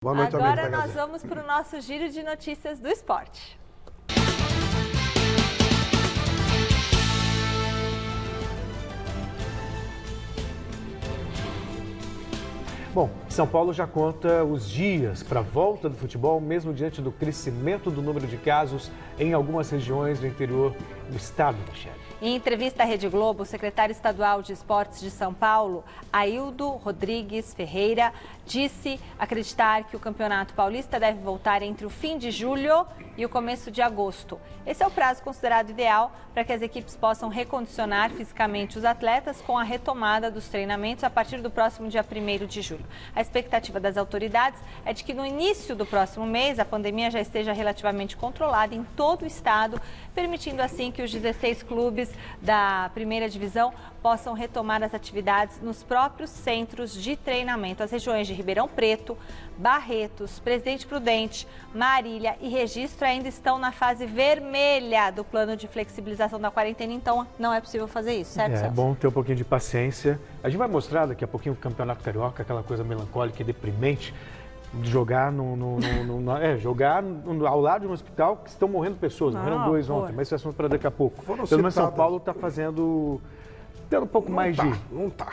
Boa noite, Agora nós vamos para o nosso giro de notícias do esporte. Bom, São Paulo já conta os dias para a volta do futebol, mesmo diante do crescimento do número de casos em algumas regiões do interior do estado, Michele. Em entrevista à Rede Globo, o secretário estadual de Esportes de São Paulo, Aildo Rodrigues Ferreira, disse acreditar que o Campeonato Paulista deve voltar entre o fim de julho e o começo de agosto. Esse é o prazo considerado ideal para que as equipes possam recondicionar fisicamente os atletas com a retomada dos treinamentos a partir do próximo dia 1º de julho. A expectativa das autoridades é de que no início do próximo mês a pandemia já esteja relativamente controlada em todo o estado, permitindo assim que os 16 clubes da primeira divisão possam retomar as atividades nos próprios centros de treinamento. As regiões de Ribeirão Preto, Barretos, Presidente Prudente, Marília e Registro ainda estão na fase vermelha do plano de flexibilização da quarentena, então não é possível fazer isso, certo, Celso? É bom ter um pouquinho de paciência. A gente vai mostrar daqui a pouquinho o Campeonato Carioca, aquela coisa melancólica e deprimente de jogar jogar ao lado de um hospital que estão morrendo pessoas. Morreram 2 ontem, mas esse é assunto para daqui a pouco. Pelo menos São Paulo está tendo um pouco mais de... Não tá.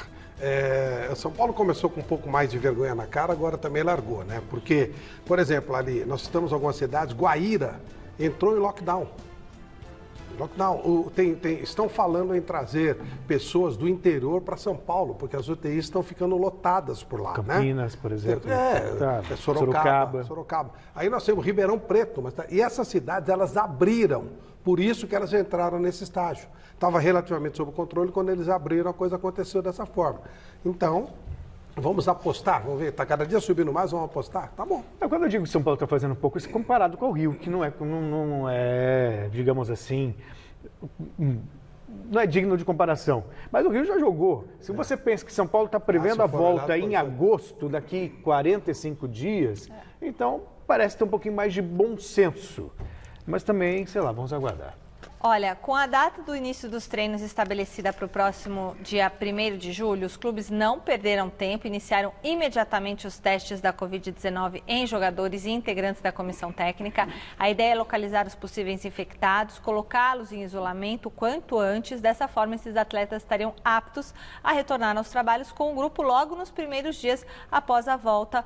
São Paulo começou com um pouco mais de vergonha na cara, agora também largou, né? Porque, por exemplo, ali, nós estamos em algumas cidades, Guaíra entrou em lockdown. Estão falando em trazer pessoas do interior para São Paulo, porque as UTIs estão ficando lotadas por lá, Campinas, né? Por exemplo. Sorocaba. Aí nós temos Ribeirão Preto, e essas cidades, elas abriram, por isso que elas entraram nesse estágio. Estava relativamente sob controle, quando eles abriram, a coisa aconteceu dessa forma. Então, vamos apostar, vamos ver, está cada dia subindo mais, vamos apostar? Tá bom. Quando eu digo que São Paulo está fazendo um pouco isso, comparado com o Rio, que não é, digamos assim, não é digno de comparação. Mas o Rio já jogou. Se você pensa que São Paulo está prevendo a volta em agosto, daqui 45 dias, então parece ter um pouquinho mais de bom senso. Mas também, sei lá, vamos aguardar. Olha, com a data do início dos treinos estabelecida para o próximo dia 1º de julho, os clubes não perderam tempo e iniciaram imediatamente os testes da Covid-19 em jogadores e integrantes da comissão técnica. A ideia é localizar os possíveis infectados, colocá-los em isolamento o quanto antes. Dessa forma, esses atletas estariam aptos a retornar aos trabalhos com o grupo logo nos primeiros dias após a volta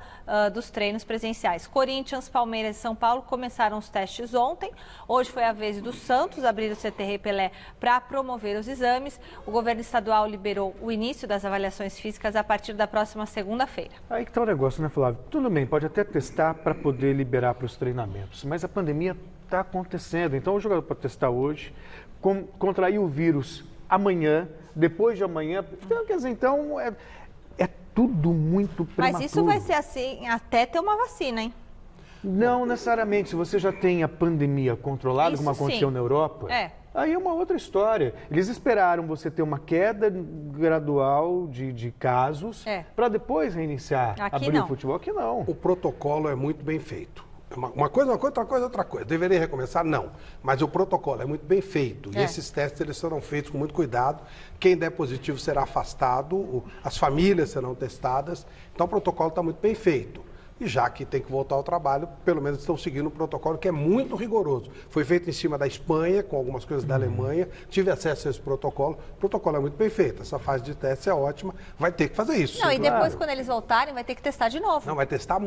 dos treinos presenciais. Corinthians, Palmeiras e São Paulo começaram os testes ontem. Hoje foi a vez do Santos abrir o CT Rei Pelé para promover os exames. O governo estadual liberou o início das avaliações físicas a partir da próxima segunda-feira. Aí que está o negócio, né, Flávio? Tudo bem, pode até testar para poder liberar para os treinamentos, mas a pandemia está acontecendo. Então o jogador pode testar hoje, contrair o vírus amanhã, depois de amanhã. Então, quer dizer, então é tudo muito prematuro. Mas isso vai ser assim até ter uma vacina, hein? Não necessariamente. Se você já tem a pandemia controlada, como aconteceu na Europa, aí é uma outra história. Eles esperaram você ter uma queda gradual de casos para depois reiniciar, abrir o futebol. Aqui não. O protocolo é muito bem feito. Uma coisa, outra coisa. Deveria recomeçar? Não. Mas o protocolo é muito bem feito. E esses testes eles serão feitos com muito cuidado. Quem der positivo será afastado, as famílias serão testadas. Então o protocolo está muito bem feito. E já que tem que voltar ao trabalho, pelo menos estão seguindo um protocolo que é muito rigoroso. Foi feito em cima da Espanha, com algumas coisas da Alemanha. Tive acesso a esse protocolo. O protocolo é muito bem feito. Essa fase de teste é ótima. Vai ter que fazer isso. Não, e depois, quando eles voltarem, vai ter que testar de novo. Não, vai testar,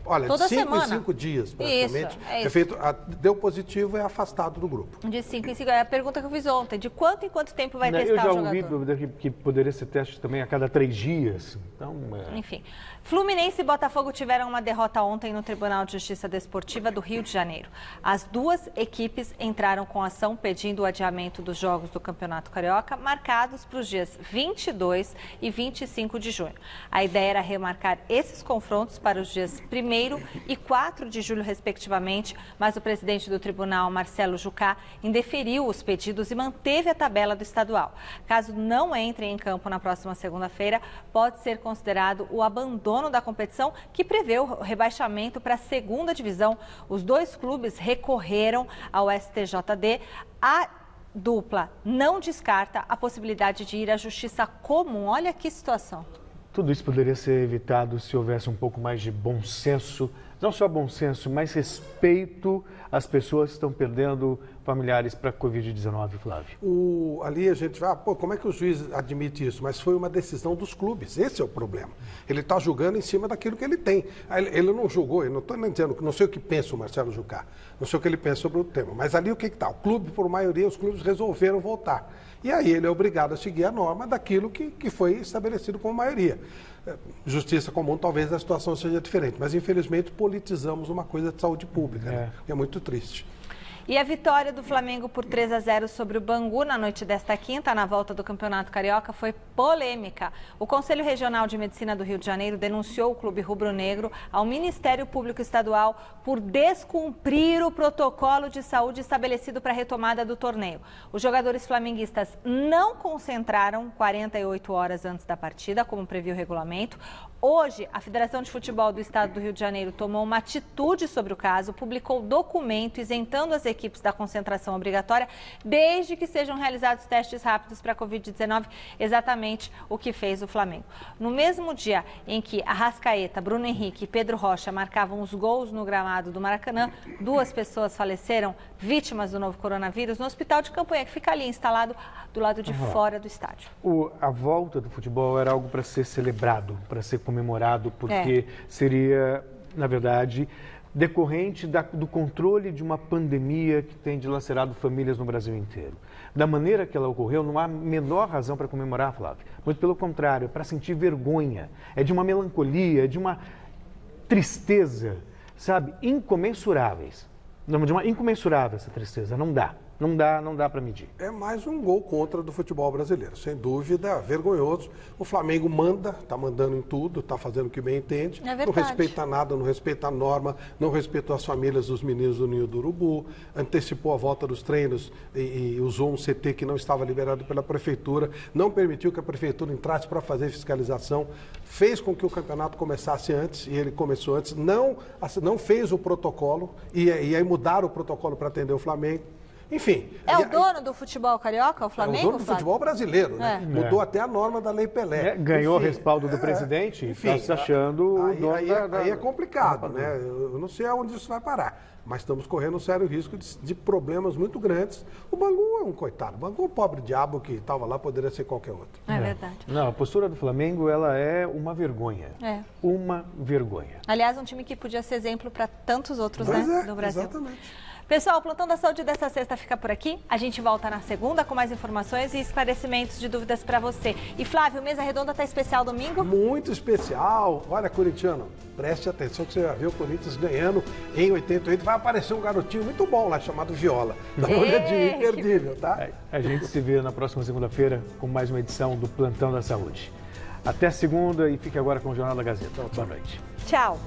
olha, toda de 5 semana. em 5 dias, praticamente. Isso. Feito, deu positivo, é afastado do grupo. De 5 em 5, é a pergunta que eu fiz ontem. De quanto em quanto tempo vai testar o jogador? Eu já ouvi que poderia ser teste também a cada 3 dias. Então, Enfim, Fluminense e Botafogo tiveram uma derrota ontem no Tribunal de Justiça Desportiva do Rio de Janeiro. As duas equipes entraram com ação pedindo o adiamento dos jogos do Campeonato Carioca, marcados para os dias 22 e 25 de junho. A ideia era remarcar esses confrontos para os dias 1º e 4 de julho, respectivamente, mas o presidente do tribunal, Marcelo Jucá, indeferiu os pedidos e manteve a tabela do estadual. Caso não entre em campo na próxima segunda-feira, pode ser considerado o abandono da competição, que prevê o rebaixamento para a segunda divisão. Os dois clubes recorreram ao STJD. A dupla não descarta a possibilidade de ir à justiça comum. Olha que situação. Tudo isso poderia ser evitado se houvesse um pouco mais de bom senso, não só bom senso, mas respeito às pessoas que estão perdendo familiares para a Covid-19, Flávio. Ali a gente vai, como é que o juiz admite isso? Mas foi uma decisão dos clubes, esse é o problema. Ele está julgando em cima daquilo que ele tem. Ele não julgou, eu não estou nem dizendo, não sei o que pensa o Marcelo Jucá, não sei o que ele pensa sobre o tema, mas ali o que está? O clube, por maioria, os clubes resolveram voltar. E aí ele é obrigado a seguir a norma daquilo que foi estabelecido como maioria. Justiça comum, talvez a situação seja diferente, mas infelizmente politizamos uma coisa de saúde pública, né? É muito triste. E a vitória do Flamengo por 3-0 sobre o Bangu na noite desta quinta, na volta do Campeonato Carioca, foi polêmica. O Conselho Regional de Medicina do Rio de Janeiro denunciou o clube rubro-negro ao Ministério Público Estadual por descumprir o protocolo de saúde estabelecido para a retomada do torneio. Os jogadores flamenguistas não concentraram 48 horas antes da partida, como previu o regulamento. Hoje, a Federação de Futebol do Estado do Rio de Janeiro tomou uma atitude sobre o caso, publicou documento isentando as equipes da concentração obrigatória, desde que sejam realizados testes rápidos para a Covid-19, exatamente o que fez o Flamengo. No mesmo dia em que Arrascaeta, Bruno Henrique e Pedro Rocha marcavam os gols no gramado do Maracanã, 2 pessoas faleceram, vítimas do novo coronavírus, no hospital de campanha, que fica ali instalado do lado de fora do estádio. A volta do futebol era algo para ser celebrado, para ser comemorado, porque seria, na verdade, decorrente do controle de uma pandemia que tem dilacerado famílias no Brasil inteiro. Da maneira que ela ocorreu, não há menor razão para comemorar, Flávio. Muito pelo contrário, é para sentir vergonha. É de uma melancolia, é de uma tristeza, sabe, incomensuráveis. De uma incomensurável essa tristeza, não dá. Não dá para medir. É mais um gol contra do futebol brasileiro, sem dúvida, vergonhoso. O Flamengo está mandando em tudo, está fazendo o que bem entende. É não respeita nada, não respeita a norma, não respeitou as famílias dos meninos do Ninho do Urubu, antecipou a volta dos treinos e usou um CT que não estava liberado pela prefeitura, não permitiu que a prefeitura entrasse para fazer fiscalização, fez com que o campeonato começasse antes, e ele começou antes, não fez o protocolo, e aí mudaram o protocolo para atender o Flamengo. Enfim. É o dono do futebol carioca, o Flamengo? É o dono do futebol brasileiro, né? Mudou até a norma da Lei Pelé. Ganhou respaldo do presidente, está se achando o dono aí é complicado, né? Eu não sei aonde isso vai parar. Mas estamos correndo um sério risco de problemas muito grandes. O Bangu é um coitado. O Bangu é um pobre diabo que estava lá, poderia ser qualquer outro. É verdade. Não, a postura do Flamengo, ela é uma vergonha. Uma vergonha. Aliás, um time que podia ser exemplo para tantos outros, do Brasil. Exatamente. Pessoal, o Plantão da Saúde dessa sexta fica por aqui. A gente volta na segunda com mais informações e esclarecimentos de dúvidas para você. E Flávio, Mesa Redonda está especial domingo? Muito especial. Olha, corintiano, preste atenção que você vai ver o Corinthians ganhando em 88. Vai aparecer um garotinho muito bom lá, chamado Viola. Dá uma olhadinha, imperdível, tá? A gente se vê na próxima segunda-feira com mais uma edição do Plantão da Saúde. Até segunda e fique agora com o Jornal da Gazeta. Boa noite. Tchau.